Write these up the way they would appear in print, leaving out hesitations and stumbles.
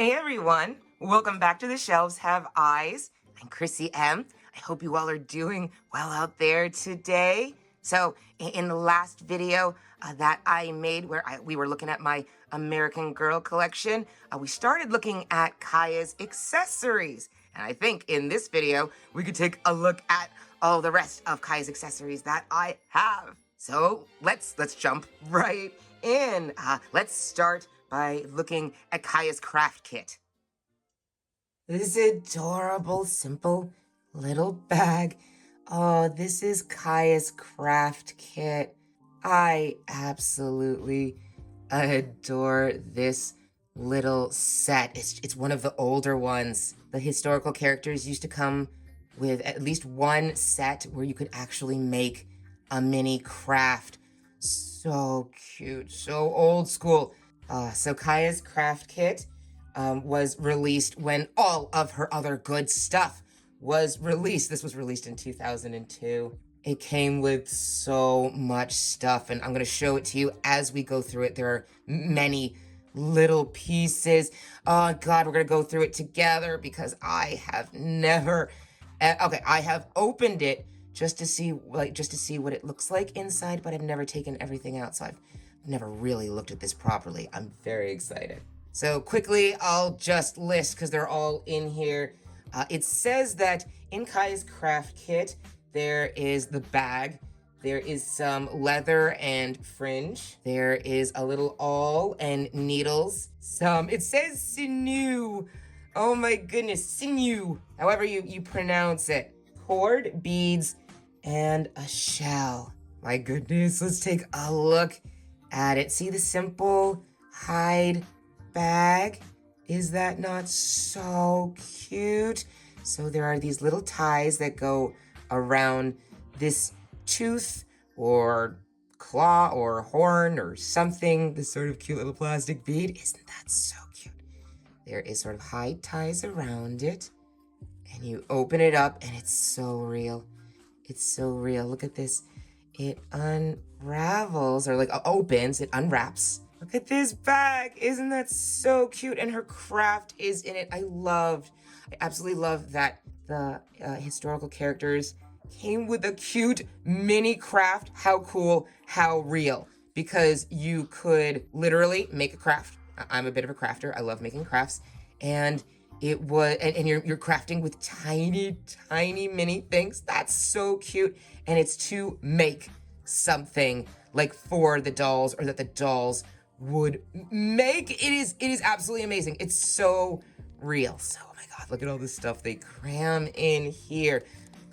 Hey everyone, welcome back to The Shelves Have Eyes. I'm KrissyM. I hope you all are doing well out there today. So, in the last video that I made where we were looking at my American Girl collection, we started looking at Kaya's accessories. And I think in this video, we could take a look at all the rest of Kaya's accessories that I have. So, let's jump right in. Let's start by looking at Kaya's craft kit. This adorable, simple little bag. Oh, this is Kaya's craft kit. I absolutely adore this little set. It's one of the older ones. The historical characters used to come with at least one set where you could actually make a mini craft. So cute, so old school. So Kaya's craft kit was released when all of her other good stuff was released. This was released in 2002. It came with so much stuff, and I'm going to show it to you as we go through it. There are many little pieces. Oh, God, we're going to go through it together because I have never... Okay, I have opened it just to see what it looks like inside, but I've never taken everything out, so I've never really looked at this properly. I'm very excited. So quickly, I'll just list because they're all in here. It says that in Kaya's craft kit, there is the bag, there is some leather and fringe, there is a little awl and needles, it says sinew. Oh my goodness, sinew, however you pronounce it. Cord, beads, and a shell. My goodness, let's take a look at it. See the simple hide bag? Is that not so cute? So there are these little ties that go around this tooth or claw or horn or something, this sort of cute little plastic bead. Isn't that so cute? There is sort of hide ties around it, and you open it up and it's so real. It's so real. Look at this. It unravels, or like opens, it unwraps. Look at this bag. Isn't that so cute? And her craft is in it. I absolutely love that the historical characters came with a cute mini craft. How cool, how real. Because you could literally make a craft. I'm a bit of a crafter. I love making crafts. And it was, and you're crafting with tiny, tiny mini things. That's so cute. And it's to make something like for the dolls, or that the dolls would make. It is absolutely amazing. It's so real. So, oh my God, look at all this stuff they cram in here.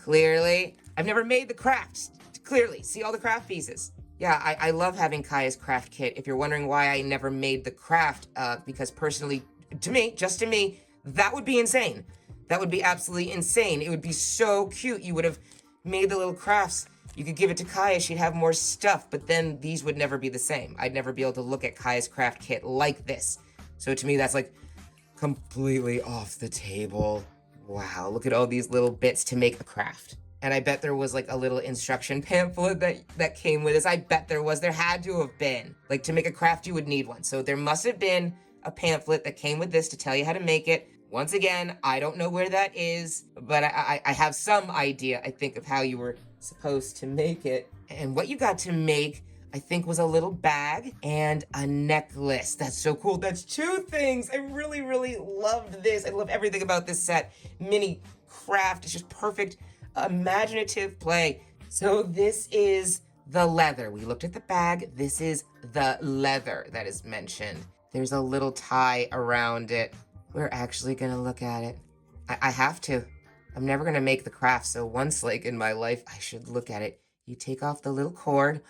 Clearly, I've never made the crafts. Clearly, see all the craft pieces. Yeah, I love having Kaya's craft kit. If you're wondering why I never made the craft, because personally, just to me, that would be insane. That would be absolutely insane. It would be so cute. You would have made the little crafts. You could give it to Kaya. She'd have more stuff, but then these would never be the same. I'd never be able to look at Kaya's craft kit like this. So to me, that's like completely off the table. Wow, look at all these little bits to make a craft. And I bet there was like a little instruction pamphlet that came with this. I bet there was. There had to have been. Like, to make a craft, you would need one. So there must have been a pamphlet that came with this to tell you how to make it. Once again, I don't know where that is, but I have some idea, I think, of how you were supposed to make it. And what you got to make, I think, was a little bag and a necklace. That's so cool. That's two things. I really, really loved this. I love everything about this set. Mini craft. It's just perfect imaginative play. So this is the leather. We looked at the bag. This is the leather that is mentioned. There's a little tie around it. We're actually gonna look at it. I have to. I'm never gonna make the craft, so once, like, in my life, I should look at it. You take off the little cord.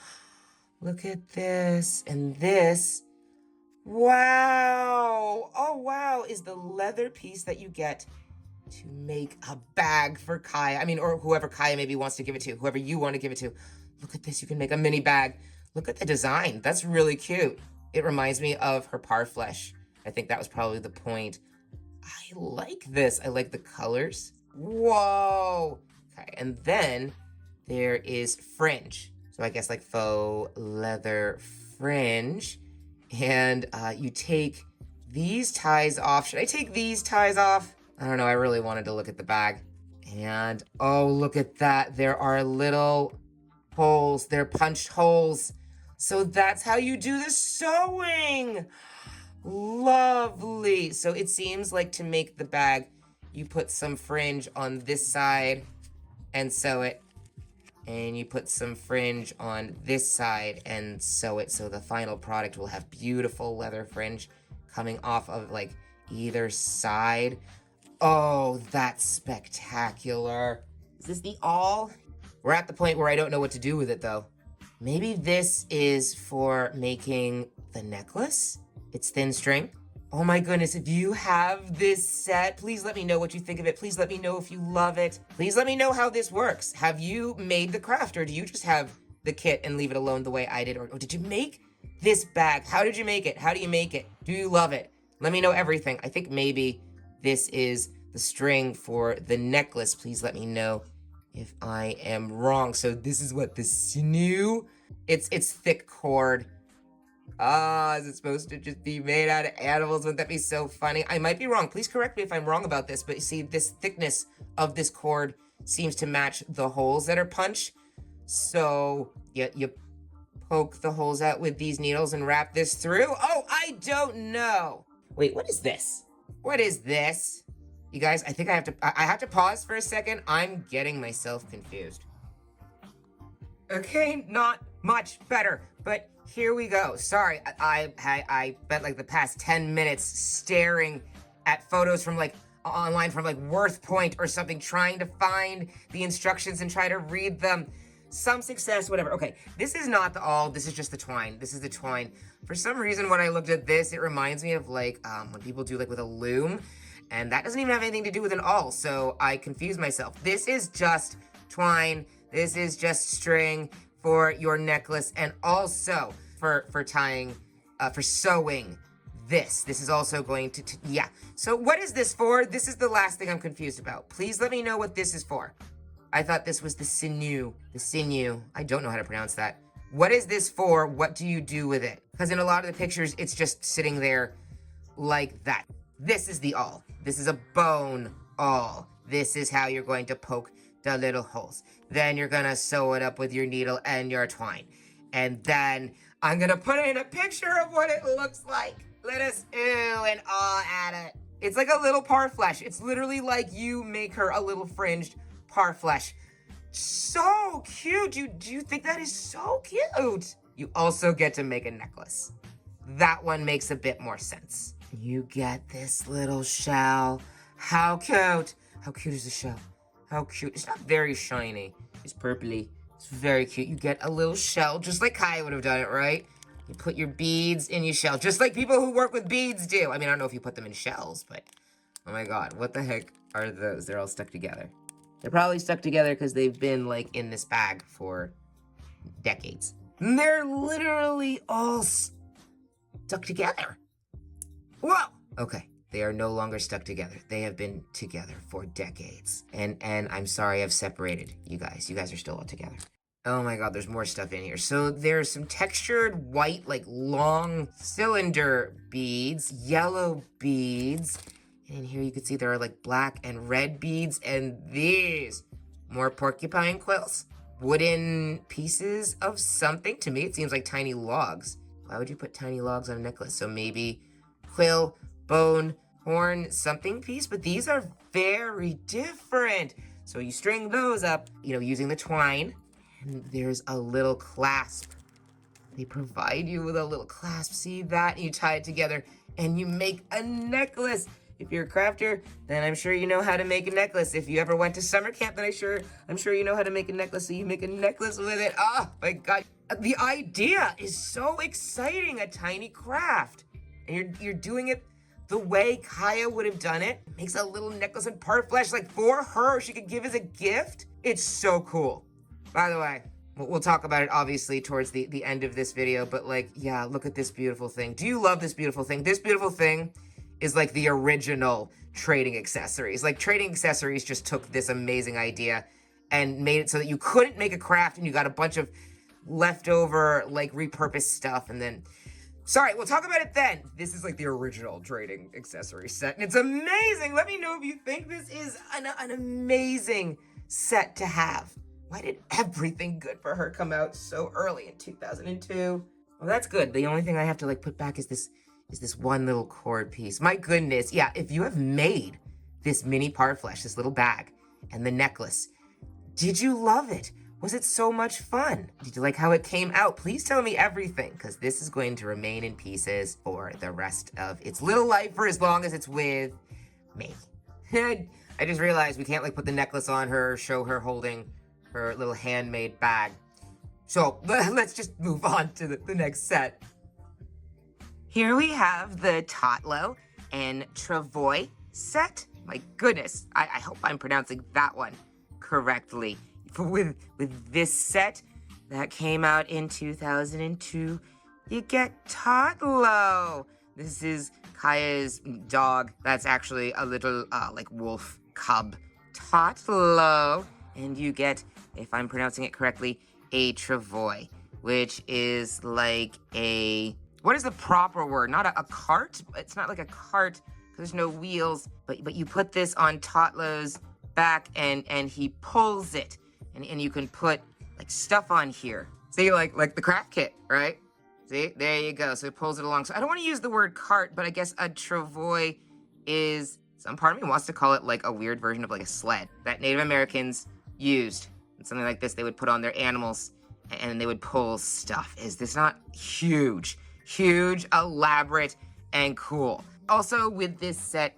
Look at this. And this, wow! Oh, wow, is the leather piece that you get to make a bag for Kaya. I mean, or whoever Kaya maybe wants to give it to, whoever you want to give it to. Look at this, you can make a mini bag. Look at the design, that's really cute. It reminds me of her Parfleche. I think that was probably the point. I like this, I like the colors. Whoa! Okay, and then there is fringe. So I guess like faux leather fringe. And you take these ties off. Should I take these ties off? I don't know. I really wanted to look at the bag. And oh, look at that. There are little holes. They're punched holes. So that's how you do the sewing. Lovely. So it seems like to make the bag, you put some fringe on this side and sew it. And you put some fringe on this side and sew it. So the final product will have beautiful leather fringe coming off of like either side. Oh, that's spectacular. Is this the all? We're at the point where I don't know what to do with it though. Maybe this is for making the necklace? It's thin string. Oh my goodness, if you have this set, please let me know what you think of it. Please let me know if you love it. Please let me know how this works. Have you made the craft, or do you just have the kit and leave it alone the way I did? Or did you make this bag? How did you make it? How do you make it? Do you love it? Let me know everything. I think maybe this is the string for the necklace. Please let me know if I am wrong. So this is what the sinew. It's thick cord. Ah, is it supposed to just be made out of animals? Wouldn't that be so funny? I might be wrong. Please correct me if I'm wrong about this, but you see, this thickness of this cord seems to match the holes that are punched. So you poke the holes out with these needles and wrap this through. Oh, I don't know. Wait, what is this? What is this? You guys, I think I have to pause for a second. I'm getting myself confused. Okay, not much better, but here we go. Sorry, I spent like the past 10 minutes staring at photos from like online from like Worth Point or something, trying to find the instructions and try to read them. Some success, whatever. Okay, this is not the all, this is just the twine. This is the twine. For some reason, when I looked at this, it reminds me of like when people do like with a loom, and that doesn't even have anything to do with an awl, so I confused myself. This is just twine. This is just string for your necklace, and also for tying, for sewing this. This is also going to, yeah. So what is this for? This is the last thing I'm confused about. Please let me know what this is for. I thought this was the sinew. The sinew. I don't know how to pronounce that. What is this for? What do you do with it? Because in a lot of the pictures, it's just sitting there like that. This is the awl. This is a bone awl. This is how you're going to poke the little holes. Then you're gonna sew it up with your needle and your twine. And then I'm gonna put in a picture of what it looks like. Let us ooh and awe at it. It's like a little parfleche. It's literally like you make her a little fringed parfleche. So cute. Do you think that is so cute? You also get to make a necklace. That one makes a bit more sense. You get this little shell. How cute. How cute is the shell? How cute. It's not very shiny. It's purpley. It's very cute. You get a little shell, just like Kaya would have done it, right? You put your beads in your shell, just like people who work with beads do. I mean, I don't know if you put them in shells, but oh my God, what the heck are those? They're all stuck together. They're probably stuck together because they've been like in this bag for decades. And they're literally all stuck together. Whoa! Okay. They are no longer stuck together. They have been together for decades. And I'm sorry I've separated you guys. You guys are still all together. Oh my God, there's more stuff in here. So there's some textured white, like long cylinder beads, yellow beads. And here you can see there are like black and red beads, and these more porcupine quills. Wooden pieces of something. To me, it seems like tiny logs. Why would you put tiny logs on a necklace? So maybe quill, bone, horn, something piece, but these are very different. So you string those up, you know, using the twine, and there's a little clasp. They provide you with a little clasp. See that? You tie it together and you make a necklace. If you're a crafter, then I'm sure you know how to make a necklace. If you ever went to summer camp, then I'm sure you know how to make a necklace. So you make a necklace with it. Oh my God. The idea is so exciting, a tiny craft. And you're doing it the way Kaya would have done it. Makes a little necklace and parfleche like for her. She could give as a gift. It's so cool. By the way, we'll talk about it obviously towards the end of this video, but like, yeah, look at this beautiful thing. Do you love this beautiful thing? This beautiful thing is like the original trading accessories. Like trading accessories just took this amazing idea and made it so that you couldn't make a craft and you got a bunch of leftover like repurposed stuff, and then Sorry, we'll talk about it then. This is like the original trading accessory set, and it's amazing. Let me know if you think this is an amazing set to have. Why did everything good for her come out so early in 2002? Well, that's good. The only thing I have to like put back is this one little cord piece. My goodness, yeah, if you have made this mini Parfleche, this little bag, and the necklace, did you love it? Was it so much fun? Did you like how it came out? Please tell me everything, because this is going to remain in pieces for the rest of its little life, for as long as it's with me. I just realized we can't like put the necklace on her, show her holding her little handmade bag. So let's just move on to the next set. Here we have the Tatlo and Travois set. My goodness, I hope I'm pronouncing that one correctly. With this set that came out in 2002, you get Tatlo. This is Kaya's dog. That's actually a little like wolf cub. Tatlo. And you get, if I'm pronouncing it correctly, a Travois, which is like a, what is the proper word? Not a cart. It's not like a cart because there's no wheels, but you put this on Tatlo's back and he pulls it. And you can put like stuff on here. See, like the craft kit, right? See, there you go. So it pulls it along. So I don't want to use the word cart, but I guess a Travois is, some part of me wants to call it like a weird version of like a sled that Native Americans used. And something like this they would put on their animals and they would pull stuff. Is this not huge? Huge, elaborate, and cool. Also with this set,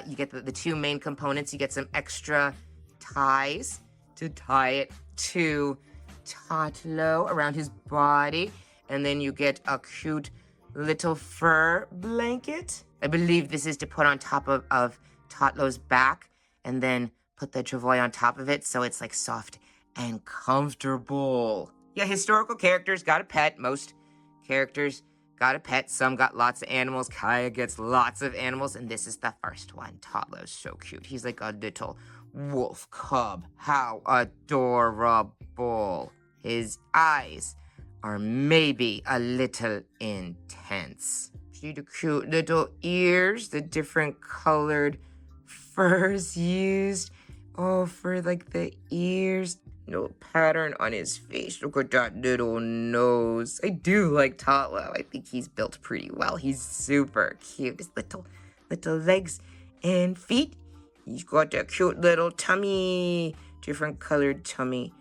you get the two main components. You get some extra ties to tie it to Tatlo around his body. And then you get a cute little fur blanket. I believe this is to put on top of Tatlo's back and then put the Travois on top of it so it's like soft and comfortable. Yeah, historical characters got a pet. Most characters got a pet. Some got lots of animals. Kaya gets lots of animals. And this is the first one. Tatlo's so cute. He's like a little wolf cub. How adorable. His eyes are maybe a little intense. See the cute little ears, the different colored furs used. Oh, for like the ears. No pattern on his face. Look at that little nose. I do like Tatlo. I think he's built pretty well. He's super cute. His little legs and feet. He's got that cute little tummy, different colored tummy,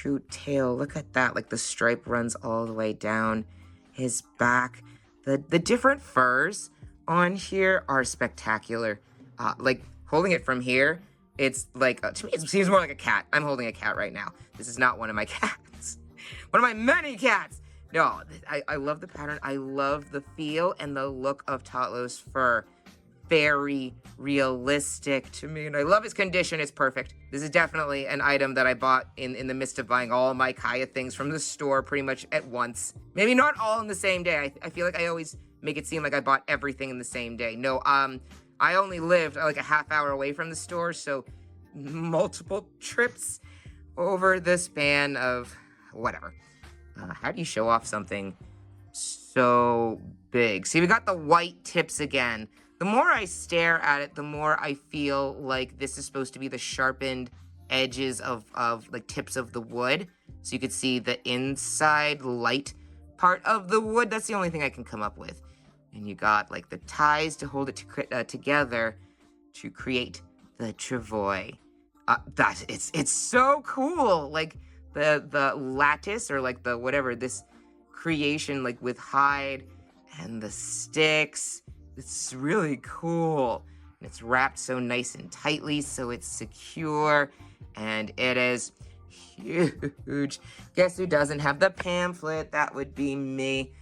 cute tail. Look at that, like the stripe runs all the way down his back. The different furs on here are spectacular. Like holding it from here, it's like, to me it seems more like a cat. I'm holding a cat right now. This is not one of my cats. One of my many cats. No, I love the pattern. I love the feel and the look of Tatlo's fur. Very realistic to me, and I love its condition. It's perfect. This is definitely an item that I bought in the midst of buying all my Kaya things from the store pretty much at once. Maybe not all in the same day. I feel like I always make it seem like I bought everything in the same day. No, I only lived like a half hour away from the store, so multiple trips over the span of whatever. How do you show off something so big? See, we got the white tips again. The more I stare at it, the more I feel like this is supposed to be the sharpened edges of like tips of the wood. So you could see the inside light part of the wood. That's the only thing I can come up with. And you got like the ties to hold it together to create the Travois. It's so cool. Like the lattice or like the whatever, this creation like with hide and the sticks. It's really cool. And it's wrapped so nice and tightly so it's secure. And it is huge. Guess who doesn't have the pamphlet? That would be me.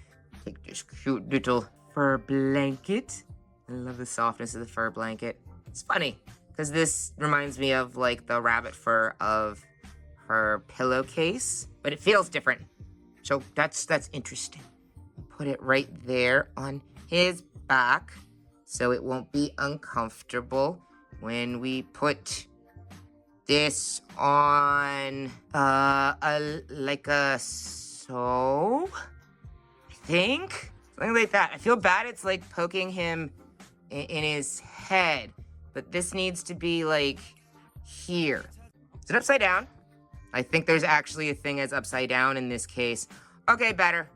Take this cute little fur blanket. I love the softness of the fur blanket. It's funny because this reminds me of like the rabbit fur of her pillowcase, but it feels different. So that's interesting. Put it right there on his back so it won't be uncomfortable when we put this on like a so I think Something like that. I feel bad it's like poking him in his head, but this needs to be like here. Is it upside down? I think there's actually a thing as upside down in this case. Okay, better.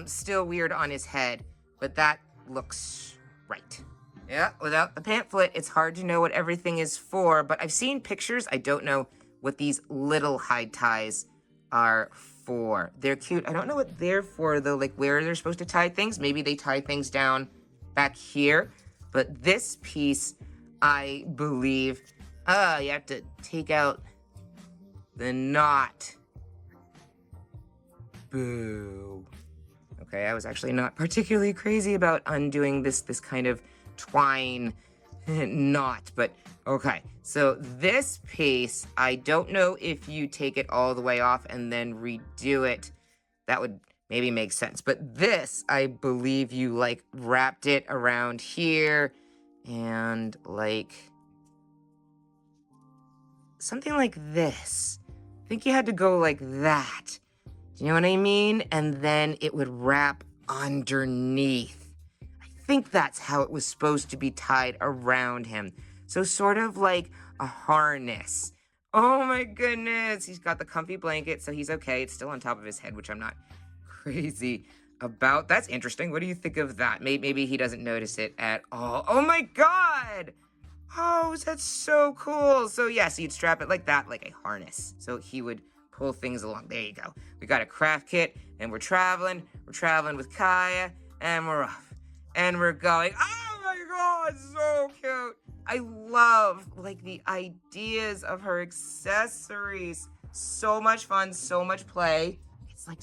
Still weird on his head, but that looks right. Yeah, without the pamphlet, it's hard to know what everything is for, but I've seen pictures. I don't know what these little hide ties are for. They're cute. I don't know what they're for, though, like where they're supposed to tie things. Maybe they tie things down back here, but this piece, I believe, you have to take out the knot. Boo. Okay, I was actually not particularly crazy about undoing this kind of twine knot, but okay. So this piece, I don't know if you take it all the way off and then redo it. That would maybe make sense. But this, I believe you like wrapped it around here and like something like this. I think you had to go like that. Do you know what I mean? And then it would wrap underneath. I think that's how it was supposed to be tied around him. So sort of like a harness. Oh my goodness. He's got the comfy blanket, so he's okay. It's still on top of his head, which I'm not crazy about. That's interesting. What do you think of that? Maybe he doesn't notice it at all. Oh my God. Oh, that's so cool. So yes, you'd strap it like that, like a harness. So he would pull things along. There you go. We got a craft kit, and we're traveling. We're traveling with Kaya, and we're off. And we're going. Oh my God, so cute. I love, like, the ideas of her accessories. So much fun, so much play. It's like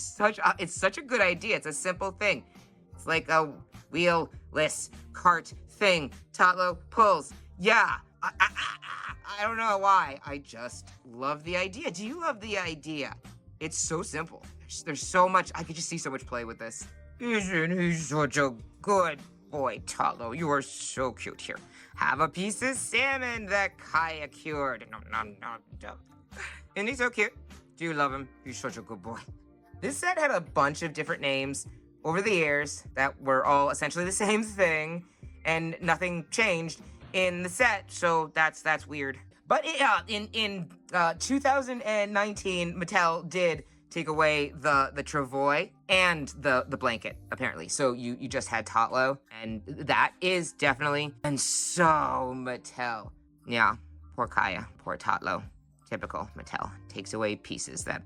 it's such a good idea. It's a simple thing. It's like a wheel-less cart thing. Tatlo pulls. Yeah. I don't know why. I just love the idea. Do you love the idea? It's so simple. There's so much. I could just see so much play with this. Isn't he such a good boy, Tatlo? You are so cute. Here, have a piece of salmon that Kaya cured. Nom, nom, nom, nom. Isn't he so cute? Do you love him? He's such a good boy. This set had a bunch of different names over the years that were all essentially the same thing, and nothing changed in the set, so that's weird. But in 2019, Mattel did take away the Travois and the blanket, apparently. So you just had Tatlo, and that is definitely, and so Mattel. Yeah, poor Kaya, poor Tatlo. Typical Mattel. Takes away pieces that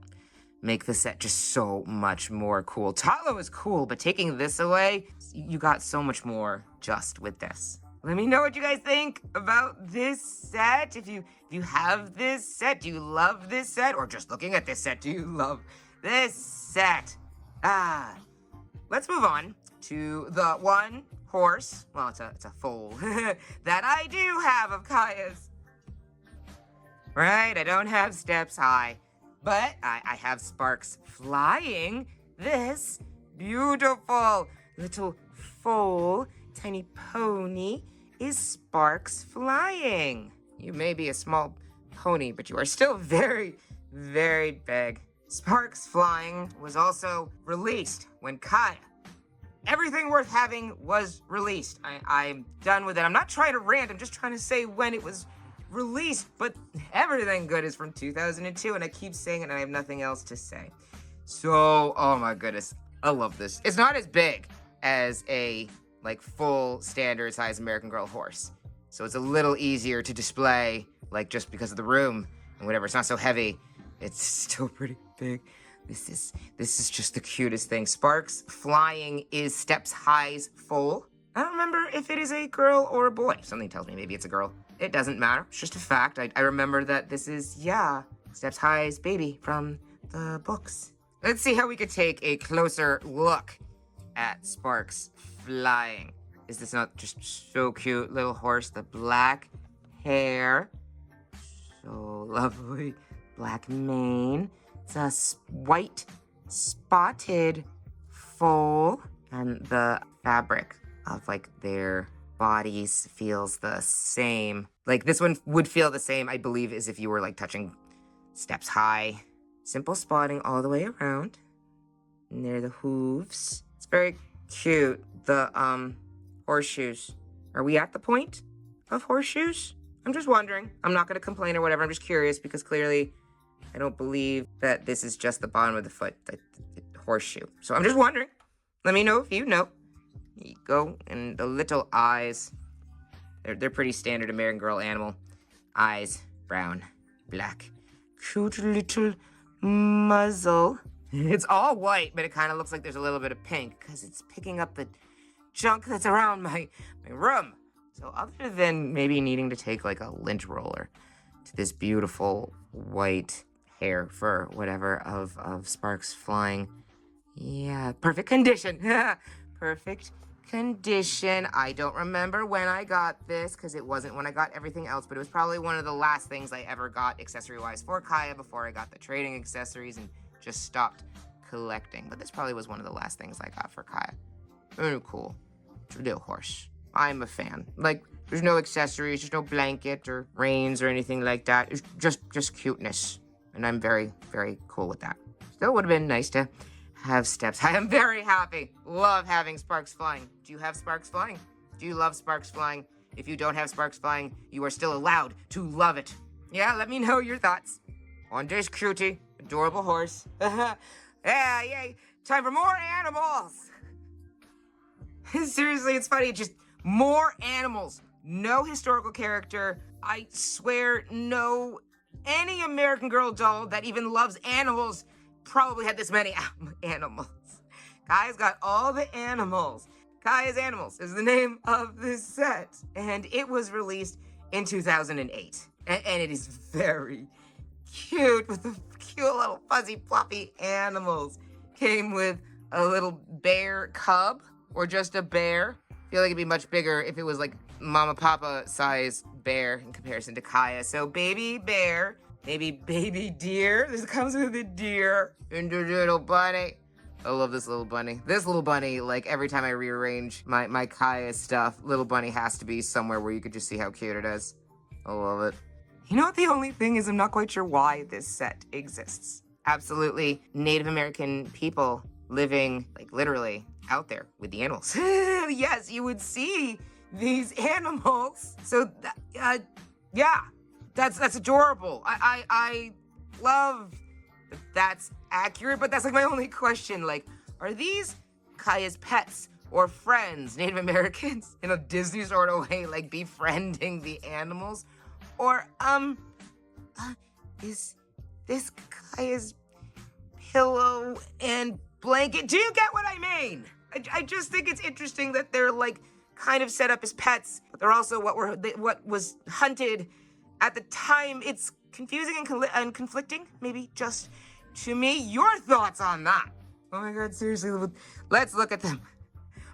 make the set just so much more cool. Tatlo is cool, but taking this away, you got so much more just with this. Let me know what you guys think about this set. If you have this set, do you love this set? Or just looking at this set, do you love this set? Let's move on to the one horse, well, it's a foal, that I do have of Kaya's. Right, I don't have Steps High, but I have Sparks flying this beautiful little foal. Tiny pony is Sparks flying. You may be a small pony, but you are still very, very big. Sparks Flying was also released when Kaya. Everything worth having was released. I'm done with it. I'm not trying to rant. I'm just trying to say when it was released, but everything good is from 2002, and I keep saying it, and I have nothing else to say. So, oh my goodness, I love this. It's not as big as a like full standard size American Girl horse. So it's a little easier to display, like just because of the room and whatever. It's not so heavy. It's still pretty big. This is just the cutest thing. Sparks Flying is Steps High's foal. I don't remember if it is a girl or a boy. Something tells me maybe it's a girl. It doesn't matter. It's just a fact. I remember that this is, yeah, Steps High's baby from the books. Let's see how we could take a closer look at Sparks Flying. Is this not just so cute? Little horse, the black hair. So lovely. Black mane. It's a white spotted foal. And the fabric of like their bodies feels the same. Like this one would feel the same, I believe, as if you were like touching Steps High. Simple spotting all the way around. And there are the hooves. It's very cute. The, horseshoes. Are we at the point of horseshoes? I'm just wondering. I'm not going to complain or whatever. I'm just curious because clearly I don't believe that this is just the bottom of the foot, the horseshoe. So I'm just wondering. Let me know if you know. There you go. And the little eyes. They're pretty standard American Girl animal. Eyes, brown, black. Cute little muzzle. It's all white, but it kind of looks like there's a little bit of pink because it's picking up the junk that's around my room. So other than maybe needing to take like a lint roller to this beautiful white hair, fur, whatever, of Sparks flying. Yeah, perfect condition. Perfect condition. I don't remember when I got this because it wasn't when I got everything else, but it was probably one of the last things I ever got accessory-wise for Kaya before I got the trading accessories and just stopped collecting. But this probably was one of the last things I got for Kaya. Very cool. Little horse. I'm a fan. Like, there's no accessories, there's no blanket or reins or anything like that. It's just cuteness. And I'm very, very cool with that. Still would have been nice to have steps. I am very happy. Love having Sparks flying. Do you have Sparks flying? Do you love Sparks flying? If you don't have Sparks flying, you are still allowed to love it. Yeah, let me know your thoughts on this cutie, adorable horse. Yeah, yay. Time for more animals. Seriously, it's funny. Just more animals. No historical character. I swear, no any American Girl doll that even loves animals probably had this many animals. Kaya's got all the animals. Kaya's Animals is the name of this set. And it was released in 2008. And it is very cute with the cute little fuzzy fluffy animals. Came with a little bear cub or just a bear. I feel like it'd be much bigger if it was like Mama Papa size bear in comparison to Kaya. So baby bear, maybe baby deer. This comes with a deer and a little bunny. I love this little bunny. This little bunny, like every time I rearrange my Kaya stuff, little bunny has to be somewhere where you could just see how cute it is. I love it. You know what the only thing is? I'm not quite sure why this set exists. Absolutely Native American people living, like literally, out there with the animals. Yes, you would see these animals. So, yeah, that's adorable. I love that that's accurate, but that's like my only question. Like, are these Kaya's pets or friends, Native Americans, in a Disney sort of way, like befriending the animals? Or, is this Kaya's pillow and blanket? Do you get what I mean? I just think it's interesting that they're like kind of set up as pets, but they're also what was hunted at the time. It's confusing and conflicting, maybe just to me. Your thoughts on that? Oh my God, seriously, let's look at them.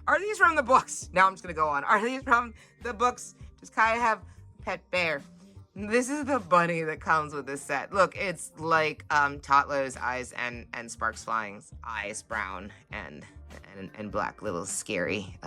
Are these from the books? Now I'm just gonna go on. Are these from the books? Does Kaya have a pet bear? This is the bunny that comes with this set. Look, it's like Tatlo's eyes and Sparks Flying's eyes, brown and black, little scary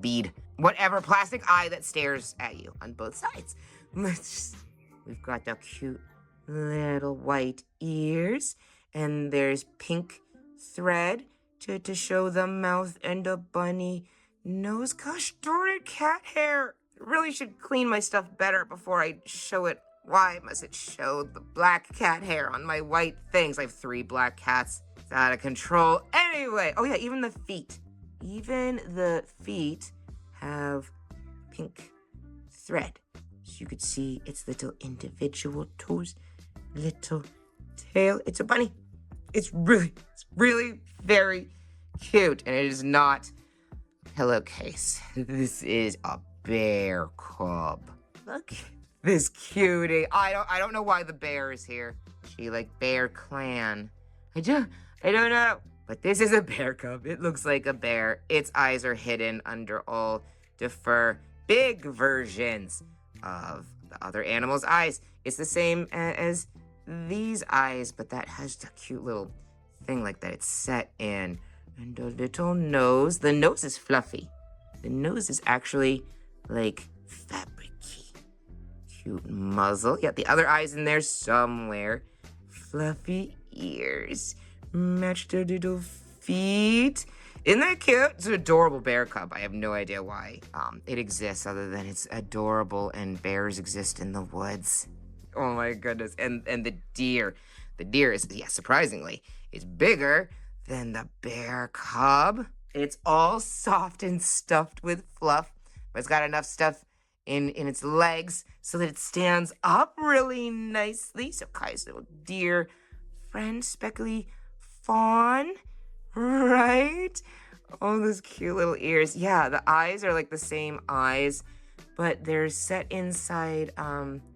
bead, whatever, plastic eye that stares at you on both sides. We've got the cute little white ears, and there's pink thread to show the mouth and a bunny nose. Gosh darn it, cat hair. Really should clean my stuff better before I show it. Why must it show the black cat hair on my white things? I have 3 black cats. It's out of control. Anyway, oh yeah, even the feet. Even the feet have pink thread. So you could see its little individual toes, little tail. It's a bunny. It's really very cute. And it is not a pillowcase. This is a bear cub. Look at this cutie. I don't know why the bear is here. She like Bear Clan. I don't know. But this is a bear cub. It looks like a bear. Its eyes are hidden under all the fur. Big versions of the other animal's eyes. It's the same as these eyes, but that has the cute little thing like that it's set in. And a little nose. The nose is fluffy. The nose is actually like fabricy. Cute muzzle. Yeah, the other eye's in there somewhere. Fluffy ears. Match the little feet. Isn't that cute? It's an adorable bear cub. I have no idea why it exists other than it's adorable and bears exist in the woods. Oh my goodness. And the deer. The deer is, yeah, surprisingly, is bigger than the bear cub. It's all soft and stuffed with fluff, but it's got enough stuff in its legs so that it stands up really nicely. So Kai's little deer friend, speckly fawn, right? Oh, those cute little ears. Yeah, the eyes are like the same eyes, but they're set inside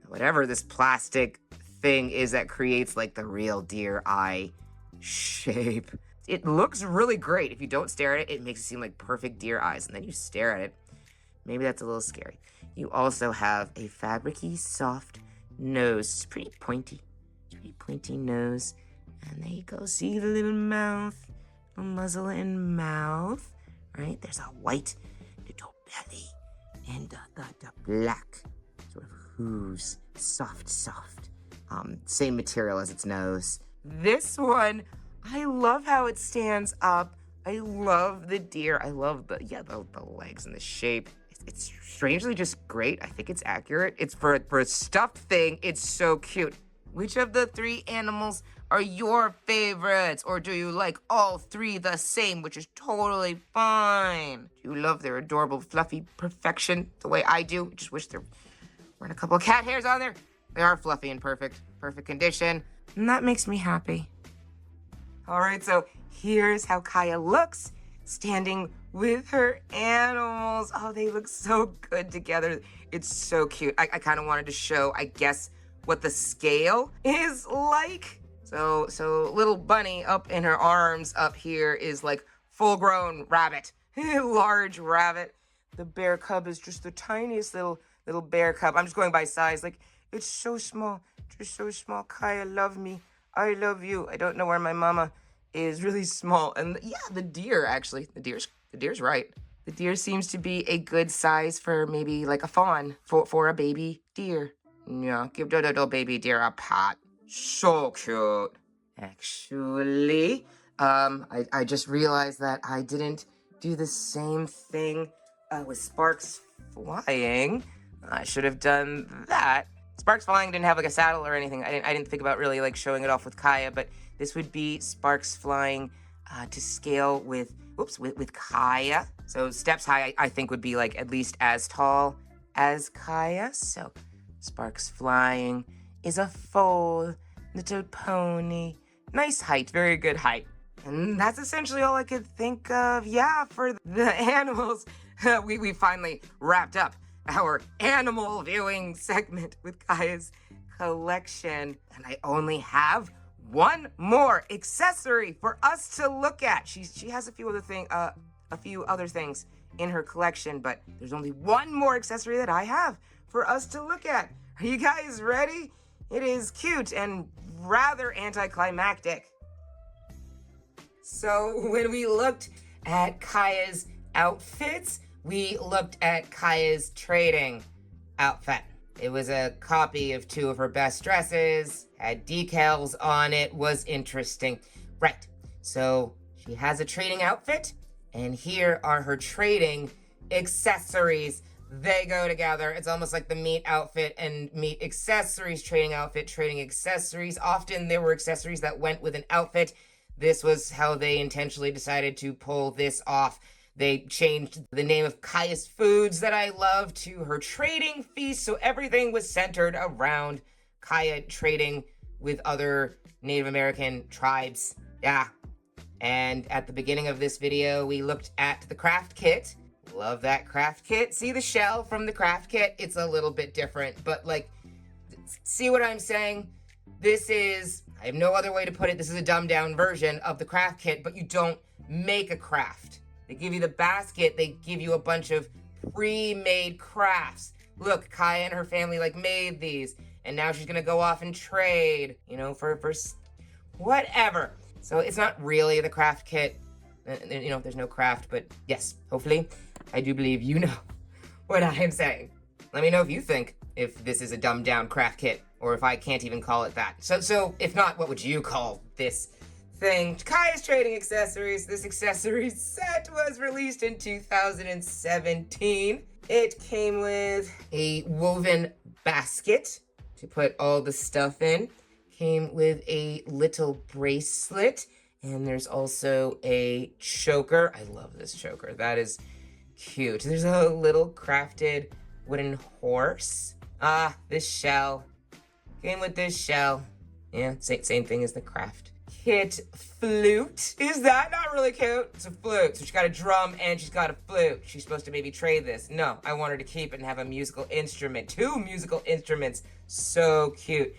whatever this plastic thing is that creates like the real deer eye shape. It looks really great. If you don't stare at it, it makes it seem like perfect deer eyes, and then you stare at it, maybe that's a little scary. You also have a fabricy, soft nose. It's pretty pointy nose. And there you go. See the little mouth, little muzzle and mouth, right? There's a white little belly and the black sort of hooves, soft. Same material as its nose. This one, I love how it stands up. I love the deer. I love the legs and the shape. It's strangely just great. I think it's accurate. It's for a stuffed thing. It's so cute. Which of the three animals are your favorites? Or do you like all three the same, which is totally fine? Do you love their adorable, fluffy perfection the way I do? Just wish there weren't a couple of cat hairs on there. They are fluffy and perfect condition. And that makes me happy. All right, so here's how Kaya looks standing with her animals. Oh, they look so good together. It's so cute. I kind of wanted to show, I guess, what the scale is like. So little bunny up in her arms up here is like full-grown rabbit, large rabbit. The bear cub is just the tiniest little bear cub. I'm just going by size. Like, it's so small, just so small. Kaya, love me. I love you. I don't know where my mama is, really small. And yeah, the deer, actually, the deer's right. The deer seems to be a good size for maybe like a fawn for a baby deer. Yeah, give the little baby deer a pat. So cute. Actually, I just realized that I didn't do the same thing with Sparks flying. I should have done that. Sparks flying didn't have like a saddle or anything. I didn't think about really like showing it off with Kaya, but this would be Sparks flying to scale with Kaya. So steps high, I think, would be like at least as tall as Kaya. So Sparks flying is a foal little pony. Nice height, very good height. And that's essentially all I could think of. Yeah, for the animals, we finally wrapped up our animal viewing segment with Kaya's collection. And I only have one more accessory for us to look at. She has a few other things in her collection, but there's only one more accessory that I have for us to look at. Are you guys ready? It is cute and rather anticlimactic. So when we looked at Kaya's outfits, we looked at Kaya's trading outfit. It was a copy of two of her best dresses, had decals on it, was interesting. Right, so she has a trading outfit, and here are her trading accessories. They go together. It's almost like the meat outfit and meat accessories, trading outfit, trading accessories. Often there were accessories that went with an outfit. This was how they intentionally decided to pull this off. They changed the name of Kaya's foods that I love to her trading feast, so everything was centered around Kaya trading with other Native American tribes. Yeah. And at the beginning of this video, we looked at the craft kit. Love that craft kit. See the shell from the craft kit? It's a little bit different, but like, see what I'm saying? This is, I have no other way to put it, this is a dumbed down version of the craft kit, but you don't make a craft. They give you the basket, they give you a bunch of pre-made crafts. Look, Kaya and her family like made these, and now she's gonna go off and trade, you know, for whatever. So it's not really the craft kit, you know, there's no craft, but yes, hopefully, I do believe you know what I am saying. Let me know if you think if this is a dumbed down craft kit, or if I can't even call it that. So if not, what would you call this thing. Kaya's Trading Accessories. This accessory set was released in 2017. It came with a woven basket to put all the stuff in. Came with a little bracelet. And there's also a choker. I love this choker. That is cute. There's a little crafted wooden horse. Ah, this shell. Came with this shell. Yeah, same thing as the craft kit. Flute. Is that not really cute? It's a flute. So she's got a drum and she's got a flute. She's supposed to maybe trade this. No, I want her to keep it and have a musical instrument. 2 musical instruments. So cute.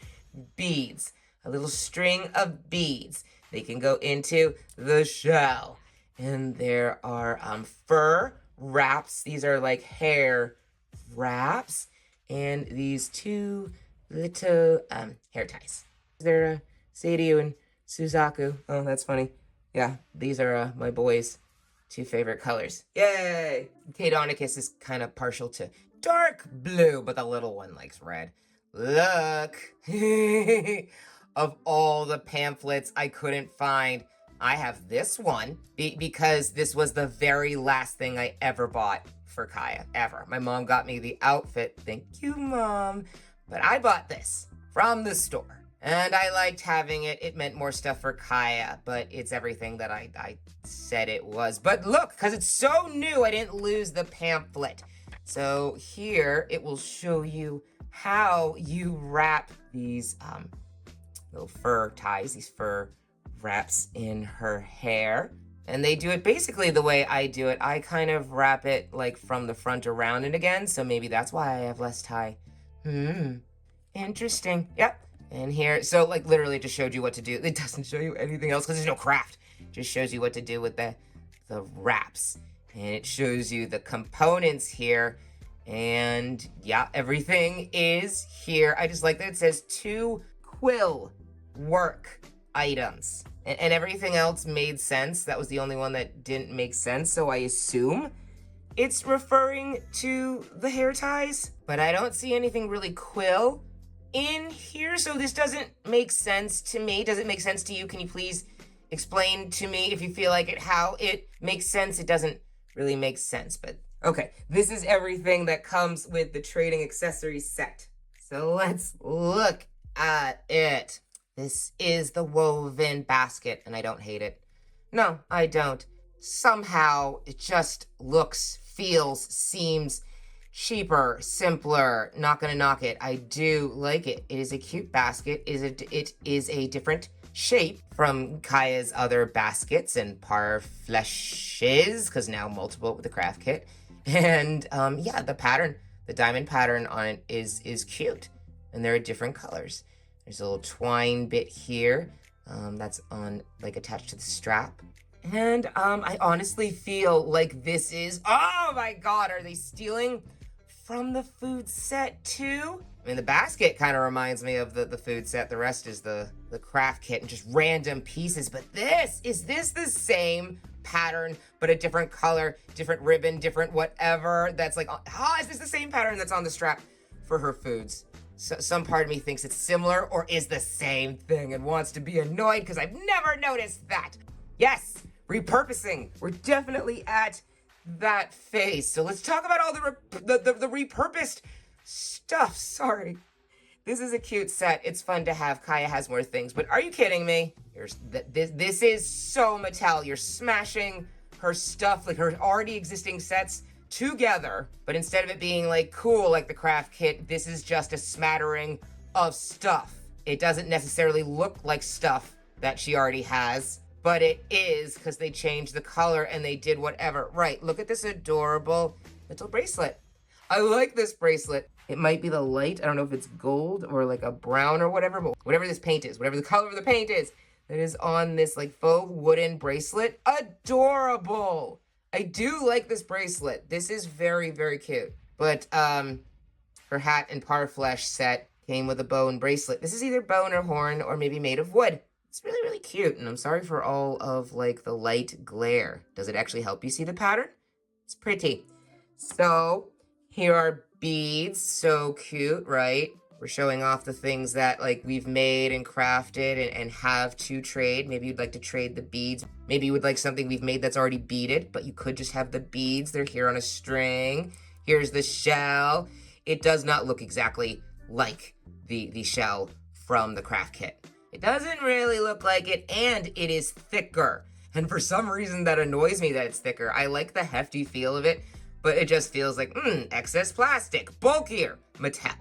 Beads. A little string of beads. They can go into the shell. And there are fur wraps. These are like hair wraps. And these 2 little hair ties. They're Sadie and Suzaku. Oh, that's funny. Yeah, these are my boys' 2 favorite colors. Yay! Kaidonicus is kind of partial to dark blue, but the little one likes red. Look! Of all the pamphlets I couldn't find, I have this one because this was the very last thing I ever bought for Kaya, ever. My mom got me the outfit. Thank you, Mom. But I bought this from the store. And I liked having it. It meant more stuff for Kaya, but it's everything that I said it was. But look, because it's so new, I didn't lose the pamphlet. So here, it will show you how you wrap these little fur ties, these fur wraps in her hair. And they do it basically the way I do it. I kind of wrap it like from the front around and again, so maybe that's why I have less tie. Interesting. Yep. And here, so like literally just showed you what to do. It doesn't show you anything else because there's no craft. It just shows you what to do with the wraps. And it shows you the components here. And yeah, everything is here. I just like that it says 2 quill work items. And everything else made sense. That was the only one that didn't make sense. So I assume it's referring to the hair ties. But I don't see anything really quill in here, so this doesn't make sense to me. Does it make sense to you? Can you please explain to me if you feel like it, how it makes sense? It doesn't really make sense, but okay. This is everything that comes with the trading accessories set. So let's look at it. This is the woven basket, and I don't hate it. No, I don't. Somehow it just looks, feels, seems cheaper, simpler, not gonna knock it. I do like it. It is a cute basket. It is a different shape from Kaya's other baskets and parfleches, because now multiple with the craft kit. And yeah, the pattern, the diamond pattern on it is cute. And there are different colors. There's a little twine bit here that's on, like, attached to the strap. And I honestly feel like this is, oh my God, are they stealing from the food set too? I mean, the basket kind of reminds me of the food set. The rest is the craft kit and just random pieces. But is this the same pattern, but a different color, different ribbon, different whatever? That's like, is this the same pattern that's on the strap for her foods? So some part of me thinks it's similar or is the same thing and wants to be annoyed because I've never noticed that. Yes, repurposing. We're definitely at that phase. So let's talk about all the repurposed stuff. Sorry. This is a cute set. It's fun to have. Kaya has more things, but are you kidding me? This is so Mattel. You're smashing her stuff, like her already existing sets, together, but instead of it being like cool like the craft kit, this is just a smattering of stuff. It doesn't necessarily look like stuff that she already has, but it is because they changed the color and they did whatever. Right, look at this adorable little bracelet. I like this bracelet. It might be the light. I don't know if it's gold or like a brown or whatever, but whatever this paint is, whatever the color of the paint is, that is on this like faux wooden bracelet. Adorable. I do like this bracelet. This is very, very cute. But her hat and parfleche set came with a bow and bracelet. This is either bone or horn or maybe made of wood. It's really, really cute. And I'm sorry for all of like the light glare. Does it actually help you see the pattern? It's pretty. So here are beads. So cute, right? We're showing off the things that like we've made and crafted and have to trade. Maybe you'd like to trade the beads. Maybe you would like something we've made that's already beaded, but you could just have the beads. They're here on a string. Here's the shell. It does not look exactly like the shell from the craft kit. It doesn't really look like it, and it is thicker. And for some reason that annoys me that it's thicker. I like the hefty feel of it, but it just feels like, excess plastic, bulkier, Mattel.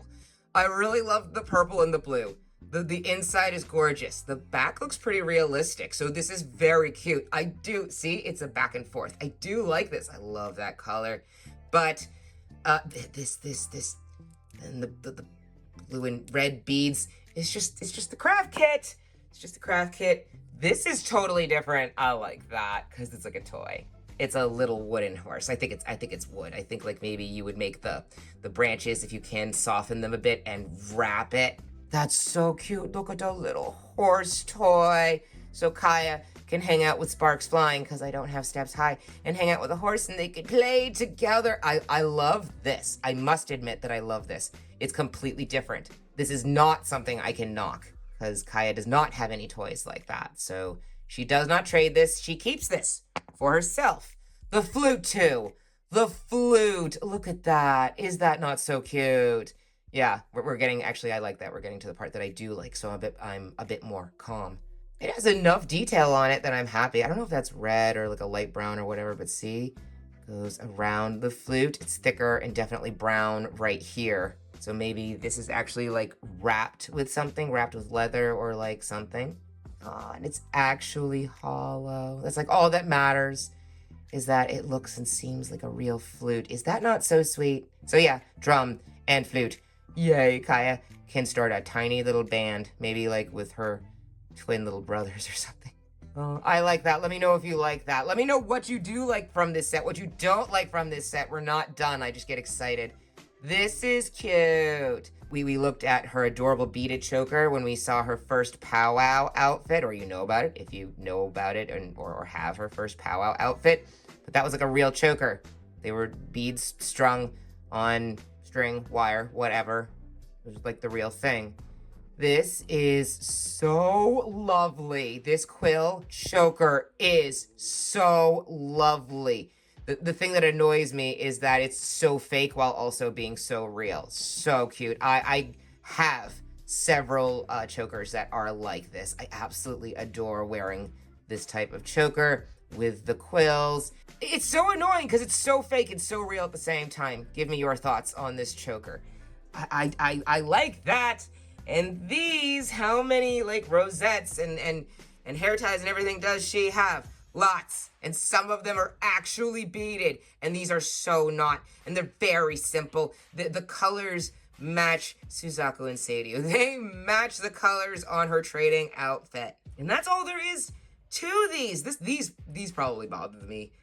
I really love the purple and the blue. The inside is gorgeous. The back looks pretty realistic, so this is very cute. I do, see, it's a back and forth. I do like this. I love that color. But this, and the blue and red beads, it's just the craft kit. It's just the craft kit. This is totally different. I like that, because it's like a toy. It's a little wooden horse. I think it's wood. I think like maybe you would make the branches, if you can, soften them a bit and wrap it. That's so cute. Look at the little horse toy. So Kaya can hang out with Sparks Flying, because I don't have Steps High, and hang out with a horse and they can play together. I love this. I must admit that I love this. It's completely different. This is not something I can knock, because Kaya does not have any toys like that. So she does not trade this. She keeps this for herself. The flute too. The flute. Look at that. Is that not so cute? Yeah, we're getting, actually I like that. We're getting to the part that I do like, so I'm a bit more calm. It has enough detail on it that I'm happy. I don't know if that's red or like a light brown or whatever, but see, goes around the flute. It's thicker and definitely brown right here. So maybe this is actually like wrapped with something, wrapped with leather or like something. And it's actually hollow. That's like all that matters, is that it looks and seems like a real flute. Is that not so sweet? So yeah, drum and flute. Yay, Kaya can start a tiny little band, maybe like with her twin little brothers or something. Oh, I like that. Let me know if you like that. Let me know what you do like from this set, what you don't like from this set. We're not done. I just get excited. This is cute. We looked at her adorable beaded choker when we saw her first powwow outfit, or you know about it if you know about it or have her first powwow outfit. But that was like a real choker. They were beads strung on string, wire, whatever. It was like the real thing. This is so lovely. This quill choker is so lovely. The thing that annoys me is that it's so fake while also being so real. So cute. I have several chokers that are like this. I absolutely adore wearing this type of choker with the quills. It's so annoying because it's so fake and so real at the same time. Give me your thoughts on this choker. I like that. And these, how many like rosettes and hair ties and everything does she have? Lots. And some of them are actually beaded. And these are so not. And they're very simple. The colors match Suzaku and Seiyu. They match the colors on her trading outfit. And that's all there is to these. These probably bother me.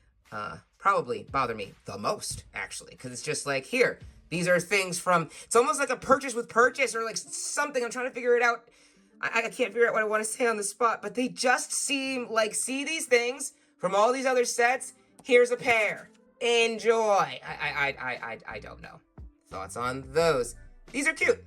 Probably bother me the most, actually. Because it's just like, here. These are things from, it's almost like a purchase with purchase or like something. I'm trying to figure it out. I can't figure out what I want to say on the spot, but they just seem like, see these things from all these other sets? Here's a pair. Enjoy. I don't know. Thoughts on those? These are cute.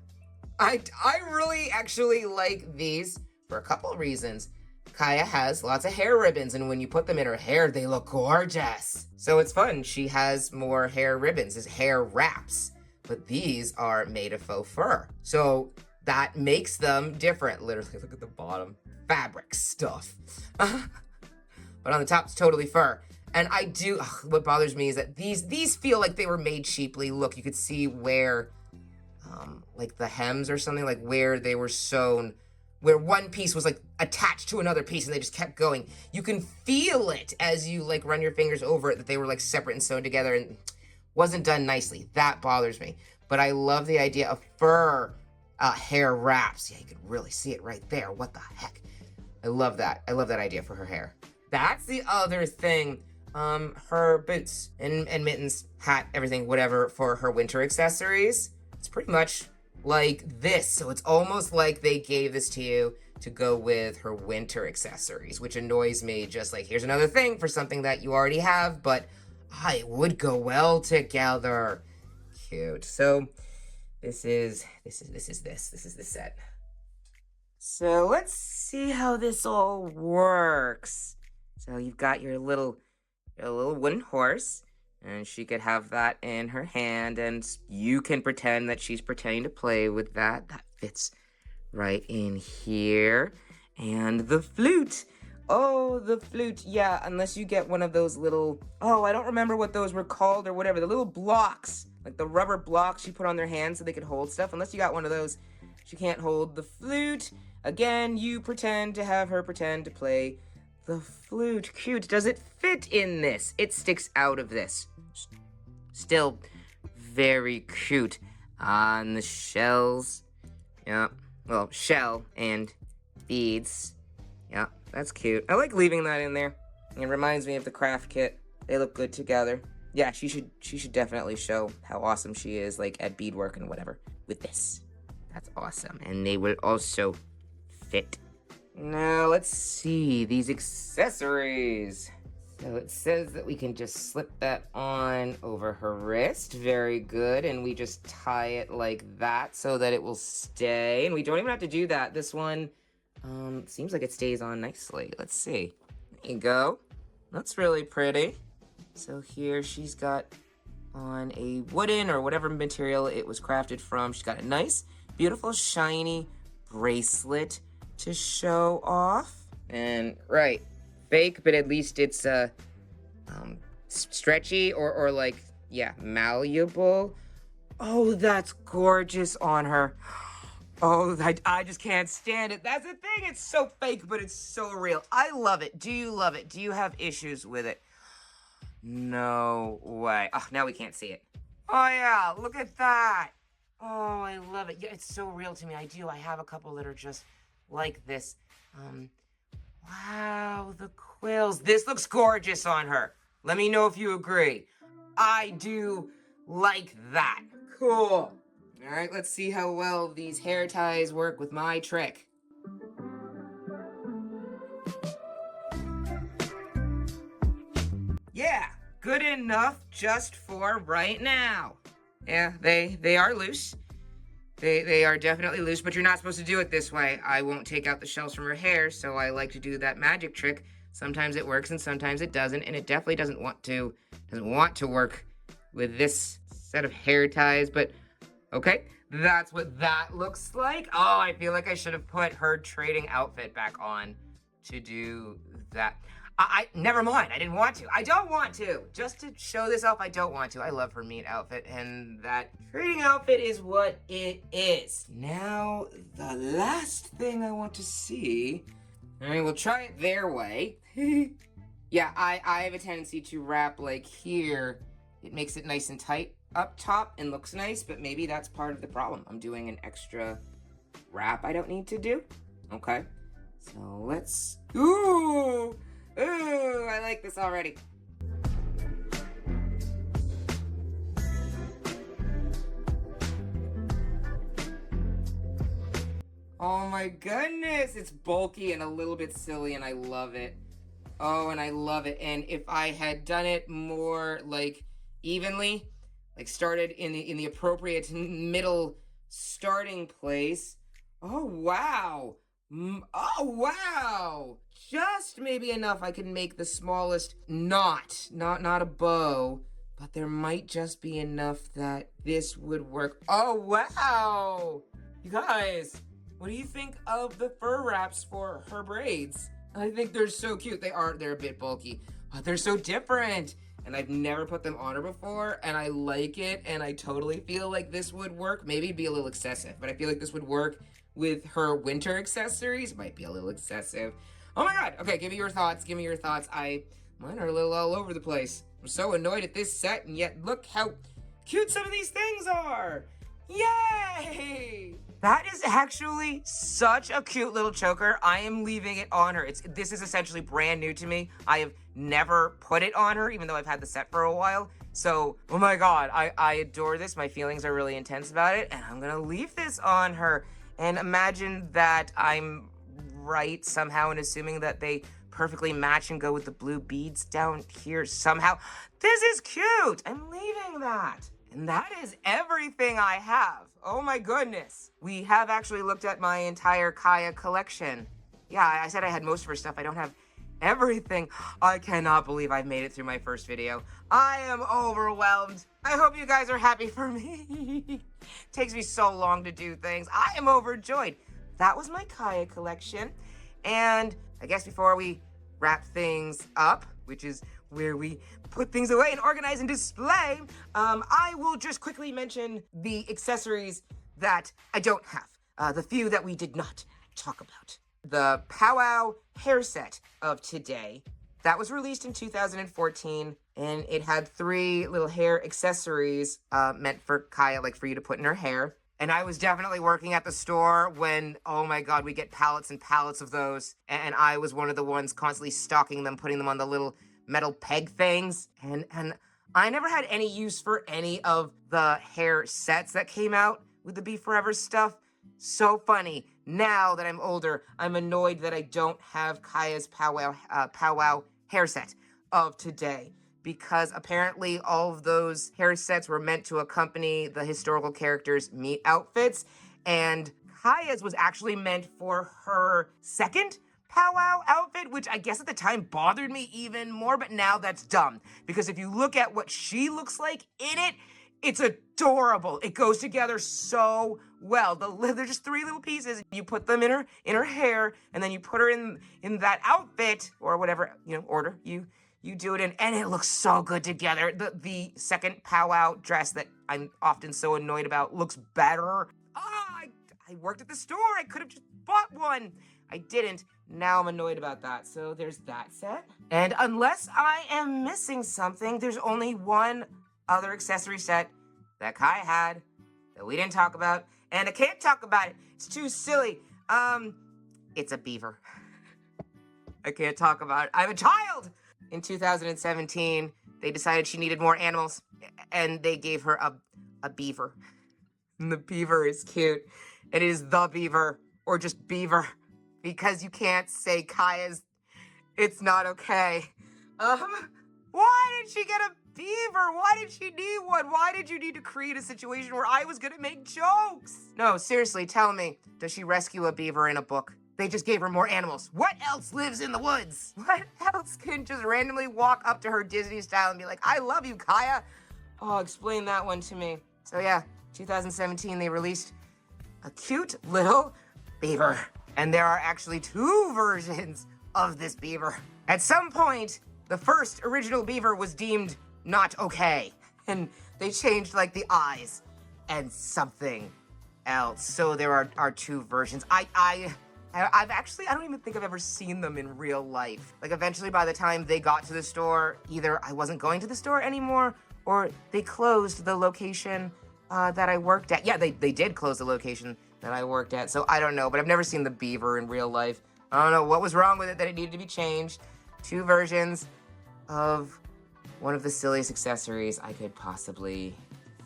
I really actually like these for a couple of reasons. Kaya has lots of hair ribbons, and when you put them in her hair, they look gorgeous. So it's fun. She has more hair ribbons, as hair wraps, but these are made of faux fur. So that makes them different. Literally, look at the bottom. Fabric stuff. But on the top, it's totally fur. And I do, what bothers me is that these feel like they were made cheaply. Look, you could see where, like the hems or something, like where they were sewn, where one piece was like attached to another piece and they just kept going. You can feel it as you like run your fingers over it, that they were like separate and sewn together and wasn't done nicely. That bothers me. But I love the idea of fur hair wraps. Yeah, you can really see it right there. What the heck? I love that. I love that idea for her hair. That's the other thing. Her boots and mittens, hat, everything, whatever, for her winter accessories. It's pretty much like this. So it's almost like they gave this to you to go with her winter accessories, which annoys me. Just like, here's another thing for something that you already have, but it would go well together. Cute. So This is the set. So let's see how this all works. So you've got your little wooden horse, and she could have that in her hand, and you can pretend that she's pretending to play with that. That fits right in here. And the flute. Oh, the flute. Yeah, unless you get one of those little, oh, I don't remember what those were called or whatever. The little blocks, like the rubber blocks you put on their hands so they could hold stuff. Unless you got one of those, she can't hold the flute. Again, you pretend to have her pretend to play the flute. Cute. Does it fit in this? It sticks out of this. Still very cute. On the shells. Yeah. Well, shell and beads. Yeah, that's cute. I like leaving that in there. It reminds me of the craft kit. They look good together. Yeah, she should definitely show how awesome she is, like at beadwork and whatever, with this. That's awesome. And they will also fit. Now, let's see these accessories. So it says that we can just slip that on over her wrist. Very good. And we just tie it like that so that it will stay. And we don't even have to do that. This one seems like it stays on nicely. Let's see. There you go. That's really pretty. So here she's got on a wooden or whatever material it was crafted from. She's got a nice, beautiful, shiny bracelet to show off. And right, fake, but at least it's stretchy or like, yeah, malleable. Oh, that's gorgeous on her. Oh, I just can't stand it. That's the thing. It's so fake, but it's so real. I love it. Do you love it? Do you have issues with it? No way. Oh, now we can't see it. Oh, yeah. Look at that. Oh, I love it. Yeah, it's so real to me. I do. I have a couple that are just like this. Wow, the quills. This looks gorgeous on her. Let me know if you agree. I do like that. Cool. All right, let's see how well these hair ties work with my trick. Yeah, good enough just for right now. Yeah, they are loose. They are definitely loose, but you're not supposed to do it this way. I won't take out the shells from her hair, so I like to do that magic trick. Sometimes it works and sometimes it doesn't, and it definitely doesn't want to work with this set of hair ties, but okay, that's what that looks like. Oh, I feel like I should have put her trading outfit back on to do that. Never mind, I didn't want to. I don't want to. Just to show this off, I don't want to. I love her meat outfit, and that trading outfit is what it is. Now, the last thing I want to see. All right, we'll try it their way. Yeah, I have a tendency to wrap like here. It makes it nice and tight up top and looks nice, but maybe that's part of the problem. I'm doing an extra wrap I don't need to do. Okay, so let's, ooh, I like this already. Oh my goodness, it's bulky and a little bit silly and I love it. Oh, and I love it. And if I had done it more like evenly, like started in the appropriate middle starting place. Oh wow. Oh wow. Just maybe enough I can make the smallest knot, not a bow, but there might just be enough that this would work. Oh wow. You guys, what do you think of the fur wraps for her braids? I think they're so cute. They're a bit bulky, but they're so different. And I've never put them on her before, and I like it, and I totally feel like this would work. Maybe be a little excessive, but I feel like this would work with her winter accessories. Might be a little excessive. Oh my god. Okay, give me your thoughts. Give me your thoughts. Mine are a little all over the place. I'm so annoyed at this set, and yet look how cute some of these things are. Yay! That is actually such a cute little choker. I am leaving it on her. This is essentially brand new to me. I have never put it on her, even though I've had the set for a while. So, oh my god, I adore this. My feelings are really intense about it, and I'm gonna leave this on her. And imagine that I'm right somehow in assuming that they perfectly match and go with the blue beads down here somehow. This is cute. I'm leaving that. And that is everything I have. Oh my goodness. We have actually looked at my entire Kaya collection. Yeah, I said I had most of her stuff. I don't have everything. I cannot believe I've made it through my first video. I am overwhelmed. I hope you guys are happy for me. Takes me so long to do things. I am overjoyed. That was my Kaya collection. And I guess before we wrap things up, which is where we put things away and organize and display, I will just quickly mention the accessories that I don't have. The few that we did not talk about. The Powwow hair set of today. That was released in 2014, and it had 3 little hair accessories meant for Kaya, like for you to put in her hair. And I was definitely working at the store when, oh my God, we get pallets and pallets of those. And I was one of the ones constantly stocking them, putting them on the little metal peg things. And I never had any use for any of the hair sets that came out with the Be Forever stuff. So funny. Now that I'm older, I'm annoyed that I don't have Kaya's powwow hair set of today, because apparently all of those hair sets were meant to accompany the historical characters' meet outfits, and Kaya's was actually meant for her second powwow outfit, which I guess at the time bothered me even more, but now that's dumb, because if you look at what she looks like in it, it's adorable. It goes together so well. They're just 3 little pieces. You put them in her hair, and then you put her in that outfit, or whatever, order you do it in, and it looks so good together. The second powwow dress that I'm often so annoyed about looks better. I worked at the store. I could have just bought one. I didn't. Now I'm annoyed about that. So there's that set. And unless I am missing something, there's only one other accessory set that Kai had that we didn't talk about, and I can't talk about it. It's too silly. It's a beaver. I can't talk about it. I'm a child. In 2017, they decided she needed more animals, and they gave her a beaver. And the beaver is cute. It is the beaver, or just beaver, because you can't say Kaya's. It's not okay. Why did she get a beaver? Why did she need one? Why did you need to create a situation where I was gonna make jokes? No, seriously, tell me, does she rescue a beaver in a book? They just gave her more animals. What else lives in the woods? What else can just randomly walk up to her Disney style and be like, I love you, Kaya? Oh, explain that one to me. So yeah, 2017, they released a cute little beaver. And there are actually 2 versions of this beaver. At some point, the first original beaver was deemed not okay, and they changed like the eyes and something else. So there are 2 versions. I've actually, I don't even think I've ever seen them in real life. Like eventually by the time they got to the store, either I wasn't going to the store anymore or they closed the location that I worked at. Yeah, they did close the location that I worked at. So I don't know, but I've never seen the beaver in real life. I don't know what was wrong with it that it needed to be changed. 2 versions of one of the silliest accessories I could possibly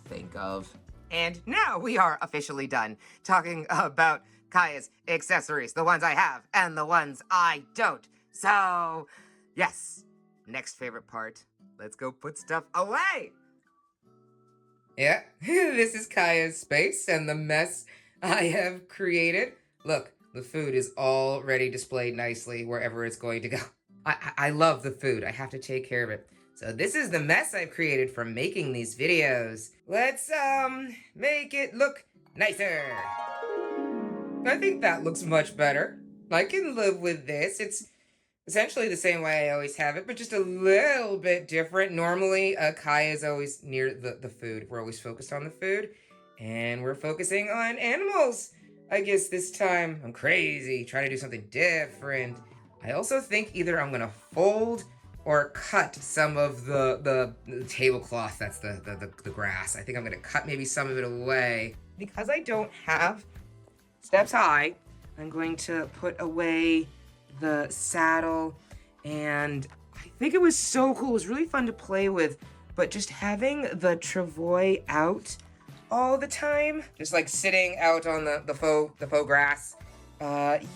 think of. And now we are officially done talking about Kaya's accessories, the ones I have and the ones I don't. So, yes, next favorite part. Let's go put stuff away. Yeah, this is Kaya's space and the mess I have created. Look, the food is already displayed nicely wherever it's going to go. I love the food. I have to take care of it. So this is the mess I've created from making these videos. Let's, make it look nicer. I think that looks much better. I can live with this. It's essentially the same way I always have it, but just a little bit different. Normally, Kaya is always near the food. We're always focused on the food, and we're focusing on animals. I guess this time I'm crazy, trying to do something different. I also think either I'm gonna fold or cut some of the tablecloth, that's the grass. I think I'm gonna cut maybe some of it away. Because I don't have steps high, I'm going to put away the saddle, and I think it was so cool. It was really fun to play with, but just having the travois out all the time, just like sitting out on the faux grass.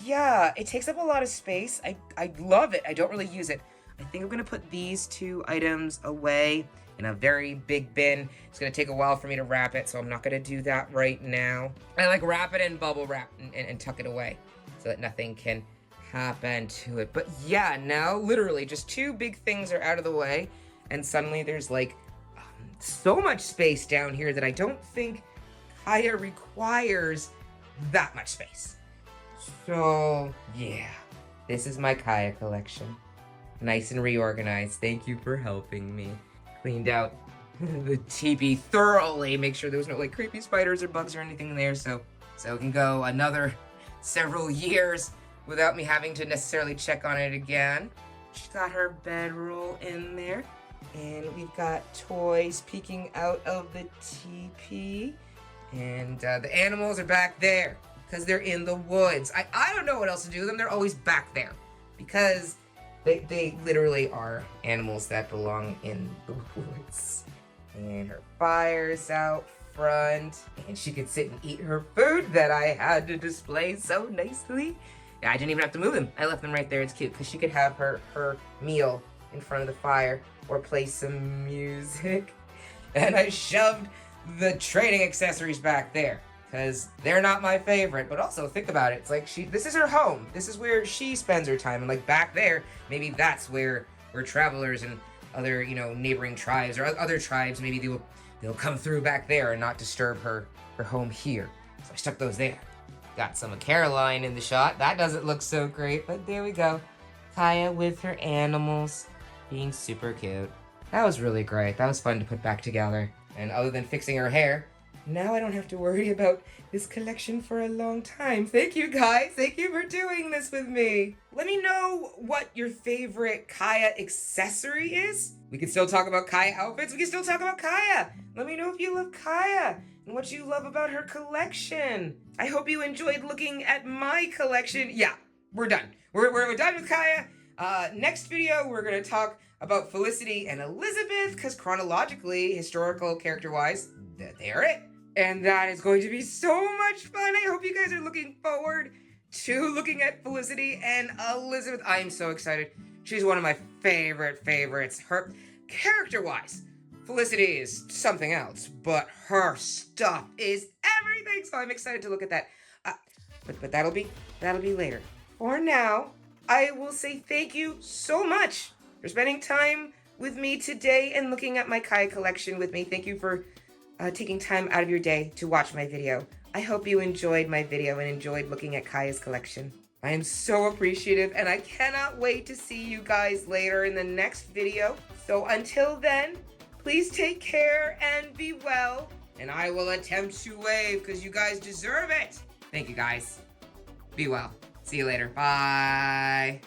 Yeah, it takes up a lot of space. I love it. I don't really use it. I think I'm gonna put these 2 items away in a very big bin. It's gonna take a while for me to wrap it, so I'm not gonna do that right now. I like wrap it in bubble wrap and tuck it away so that nothing can happen to it. But yeah, now literally just 2 big things are out of the way, and suddenly there's like so much space down here that I don't think Kaya requires that much space. So yeah, this is my Kaya collection. Nice and reorganized. Thank you for helping me. Cleaned out the teepee thoroughly. Make sure there was no like creepy spiders or bugs or anything there, so it can go another several years without me having to necessarily check on it again. She's got her bedroll in there, and we've got toys peeking out of the teepee, and the animals are back there because they're in the woods. I don't know what else to do with them. They're always back there because they literally are animals that belong in the woods. And her fire's out front, and she could sit and eat her food that I had to display so nicely. Yeah, I didn't even have to move them. I left them right there. It's cute because she could have her meal in front of the fire or play some music. And I shoved the training accessories back there because they're not my favorite. But also think about it. It's like this is her home. This is where she spends her time. And like back there, maybe that's where travelers and other, you know, neighboring tribes or other tribes, maybe they'll come through back there and not disturb her home here. So I stuck those there. Got some of Caroline in the shot. That doesn't look so great, but there we go. Kaya with her animals being super cute. That was really great. That was fun to put back together. And other than fixing her hair, now I don't have to worry about this collection for a long time. Thank you, guys. Thank you for doing this with me. Let me know what your favorite Kaya accessory is. We can still talk about Kaya outfits. We can still talk about Kaya. Let me know if you love Kaya and what you love about her collection. I hope you enjoyed looking at my collection. Yeah, we're done. We're done with Kaya. Next video, we're going to talk about Felicity and Elizabeth, because chronologically, historical character-wise, they're it. And that is going to be so much fun. I hope you guys are looking forward to looking at Felicity and Elizabeth. I am so excited. She's one of my favorites. Her character-wise, Felicity is something else, but her stuff is everything. So I'm excited to look at that. But that'll be later. For now, I will say thank you so much for spending time with me today and looking at my Kaya collection with me. Thank you for taking time out of your day to watch my video. I hope you enjoyed my video and enjoyed looking at Kaya's collection. I am so appreciative, and I cannot wait to see you guys later in the next video. So until then, please take care and be well, and I will attempt to wave because you guys deserve it. Thank you, guys. Be well. See you later. Bye.